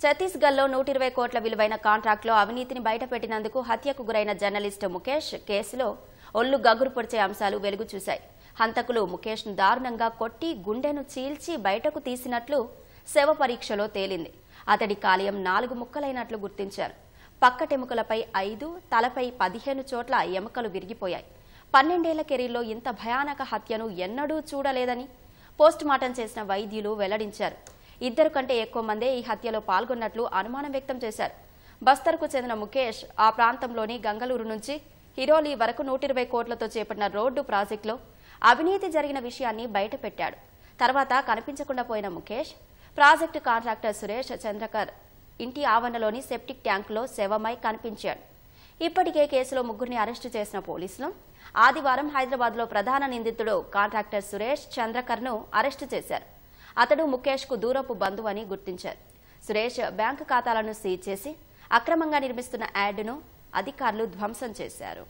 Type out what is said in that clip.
ఛత్తీస్గఢ్లో 120 కోట్ల విలువైన కాంట్రాక్టులో అవినీతిని బయటపెట్టినందుకు హత్యకు గురైన జర్నలిస్ట్ ముఖేష్ కేసులో ఒళ్లు గగురు పొడిచే అంశాలు వెలుగు చూశాయి. హంతకులు ముఖేష్ను దారుణంగా కొట్టి గుండెను చీల్చి బయటకు తీసినట్లు శవ పరీక్షలో తేలింది. అతడి కాలేయం 4 ముక్కలైనట్లు గుర్తించారు. పక్కటెముకలపై 5, తలపై 15 చోట్ల ఎముకలు విరిగిపోయాయి. 12 ఏళ్ల కెరీర్లో ఇంత భయానక హత్యను ఎన్నడూ చూడలేదని పోస్టుమార్టం చేసిన వైద్యులు వెల్లడించారు. 2 కంటే ఎక్కువ మందే ఈ హత్యలో పాల్గొన్నట్లు అనుమానం వ్యక్తం చేశారు. బస్తర్కు చెందిన ముఖేష్ ఆ ప్రాంతంలోని గంగలూరు నుంచి హిరోలి వరకు 120 కోట్లతో చేపట్టిన రోడ్డు ప్రాజెక్టులో అవినీతి జరిగిన విషయాన్ని బయటపెట్టాడు. తర్వాత కనిపించకుండా పోయిన ముఖేష్ ప్రాజెక్టు కాంట్రాక్టర్ సురేష్ చంద్రకర్ ఇంటి ఆవరణలోని సెప్టిక్ ట్యాంకులో శవమై కనిపించాడు. ఇప్పటికే కేసులో 3 అరెస్టు చేసిన పోలీసులు ఆదివారం హైదరాబాద్లో ప్రధాన నిందితుడు కాంట్రాక్టర్ సురేష్ చంద్రకర్ను అరెస్టు చేశారు. అతడు ముఖేష్కు దూరపు బంధువు అని గుర్తించారు. సురేష్ బ్యాంకు ఖాతాలను సీజ్ చేసి అక్రమంగా నిర్మిస్తున్న యాడ్ను అధికారులు ధ్వంసం చేశారు.